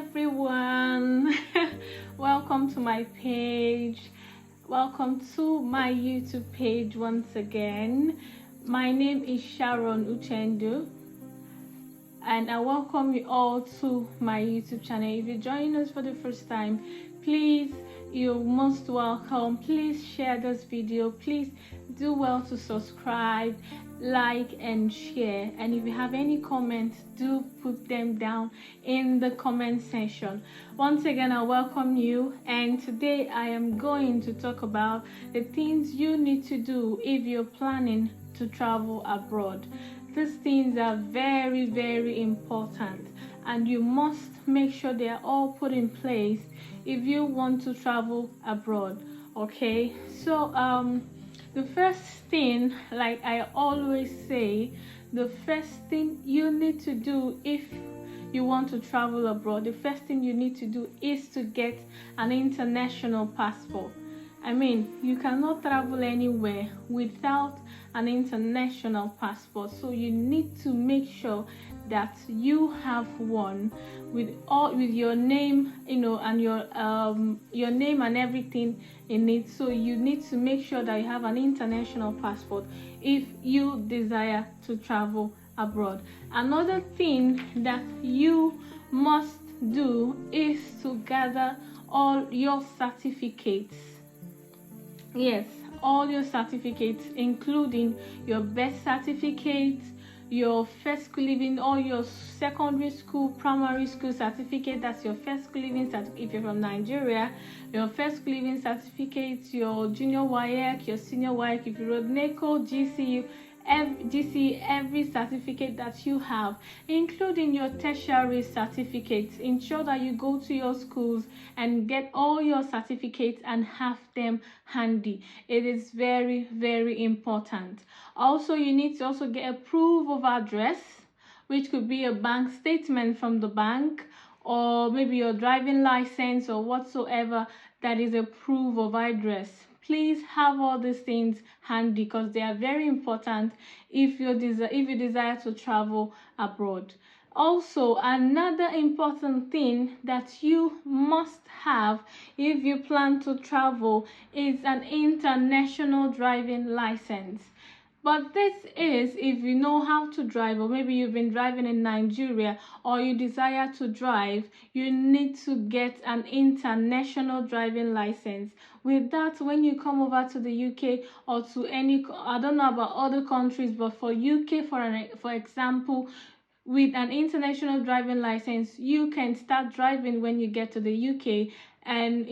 everyone. Welcome to my page. Welcome to my YouTube page once again. My name is Sharon Uchendu and I welcome you all to my YouTube channel. If you're joining us for the first time, please, you're most welcome. Please share this video. Please do well to subscribe, like and share, and if you have any comments, do put them down in the comment section. Once again, I welcome you, and today I am going to talk about the things you need to do if you're planning to travel abroad. These things are very, very important, and you must make sure they are all put in place if you want to travel abroad. Okay, so the first thing, like I always say, the first thing you need to do if you want to travel abroad, the first thing you need to do is to get an international passport. I mean, you cannot travel anywhere without an international passport, so you need to make sure that you have one with your name, and your name and everything in it. So you need to make sure that you have an international passport if you desire to travel abroad. Another thing that you must do is to gather all your certificates. Yes, all your certificates, including your birth certificate, your first school leaving, or your secondary school, primary school certificate. That's your first school leaving certificate if you're from Nigeria. Your first school leaving certificate, your junior WAEC, your senior WAEC if you wrote NECO, GCU, every certificate that you have, including your tertiary certificates. Ensure that you go to your schools and get all your certificates and have them handy. It is very, very important. Also, you need to also get a proof of address, which could be a bank statement from the bank, or maybe your driving license or whatsoever that is a proof of address. Please have all these things handy because they are very important if you desire to travel abroad. Also, another important thing that you must have if you plan to travel is an international driving license. But this is if you know how to drive, or maybe you've been driving in Nigeria or you desire to drive, you need to get an international driving license. With that, when you come over to the UK or to any, I don't know about other countries, but for UK, for example, with an international driving license, you can start driving when you get to the UK. And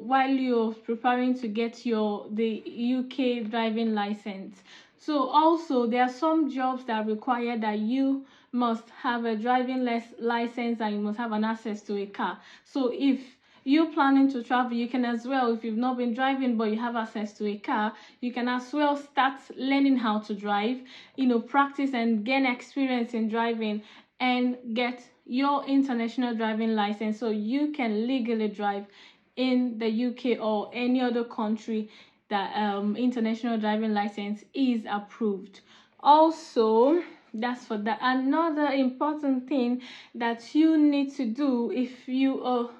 while you're preparing to get the UK driving license. So also there are some jobs that require that you must have a driving license and you must have an access to a car. So if you're planning to travel, you can as well, if you've not been driving but you have access to a car, you can as well start learning how to drive, practice and gain experience in driving and get your international driving license so you can legally drive in the UK or any other country that international driving license is approved. Also, that's for that. Another important thing that you need to do if you're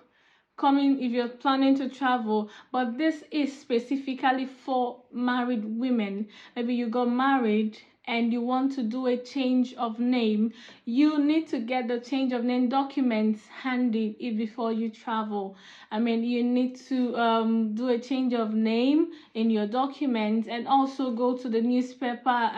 planning to travel, but this is specifically for married women. Maybe you got married and you want to do a change of name, you need to get the change of name documents handy before you travel. I mean, you need to do a change of name in your documents and also go to the newspaper,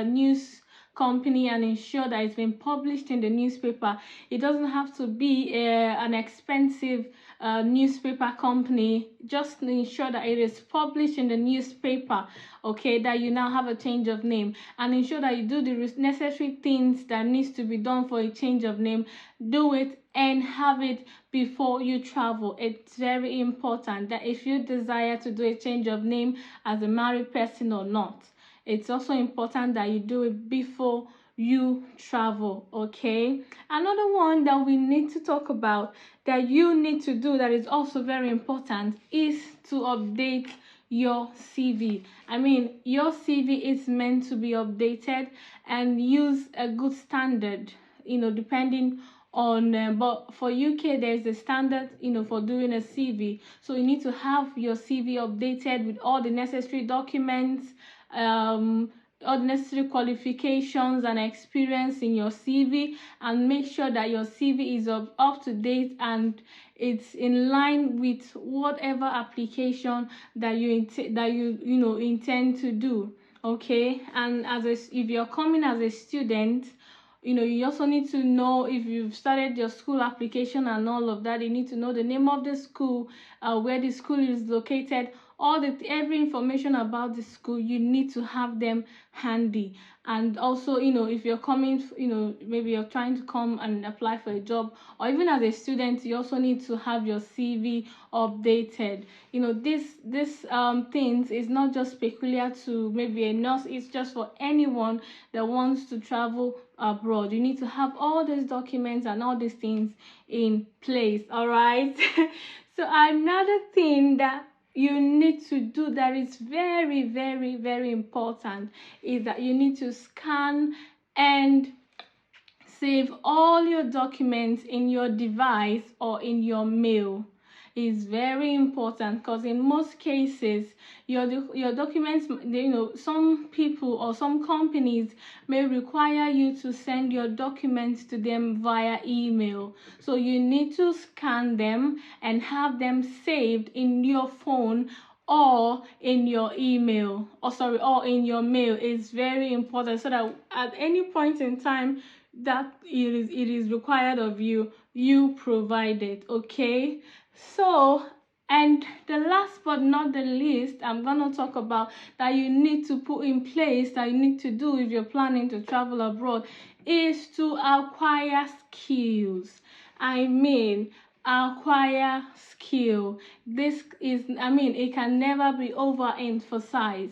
news company and ensure that it's been published in the newspaper. It doesn't have to be an expensive newspaper company. Just ensure that it is published in the newspaper, okay, that you now have a change of name, and ensure that you do the necessary things that needs to be done for a change of name. Do it and have it before you travel. It's very important that if you desire to do a change of name as a married person or not, it's also important that you do it before you travel, okay? Another one that we need to talk about that you need to do that is also very important is to update your CV. I mean, your CV is meant to be updated and use a good standard, depending on but for UK there's a standard, for doing a CV. So you need to have your CV updated with all the necessary documents, all the necessary qualifications and experience in your CV, and make sure that your CV is up to date and it's in line with whatever application that you intend to do. Okay, and if you're coming as a student, you also need to know if you've started your school application and all of that. You need to know the name of the school, where the school is located, every information about the school. You need to have them handy. And also, if you're coming, maybe you're trying to come and apply for a job, or even as a student, you also need to have your CV updated. This things is not just peculiar to maybe a nurse. It's just for anyone that wants to travel abroad. You need to have all these documents and all these things in place. All right. So another thing that you need to do that is very, very, very important is that you need to scan and save all your documents in your device or in your mail. Is very important, because in most cases your documents, some people or some companies may require you to send your documents to them via email. So you need to scan them and have them saved in your phone or in your email, or in your mail. Is very important, so that at any point in time that it is required of you, you provide it. Okay, so, and the last but not the least, I'm gonna talk about that you need to put in place, that you need to do if you're planning to travel abroad, is to acquire skills. Acquire skill. This is, it can never be overemphasized.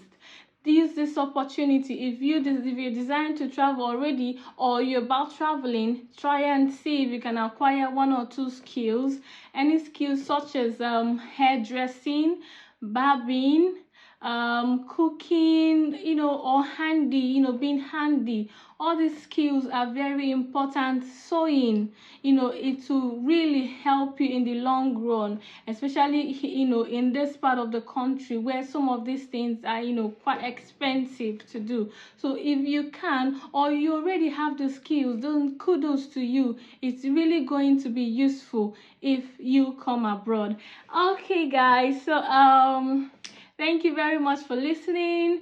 Use this opportunity. If you're designed to travel already, or you're about traveling, try and see if you can acquire 1 or 2 skills. Any skills such as hairdressing, barbing, cooking, or handy, being handy. All these skills are very important. Sewing, it will really help you in the long run, especially in this part of the country where some of these things are quite expensive to do. So if you can, or you already have the skills, then kudos to you. It's really going to be useful if you come abroad. Okay guys, so thank you very much for listening.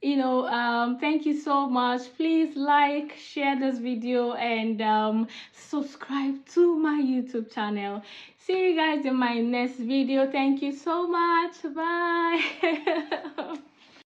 Thank you so much. Please like, share this video, and subscribe to my YouTube channel. See you guys in my next video. Thank you so much. Bye.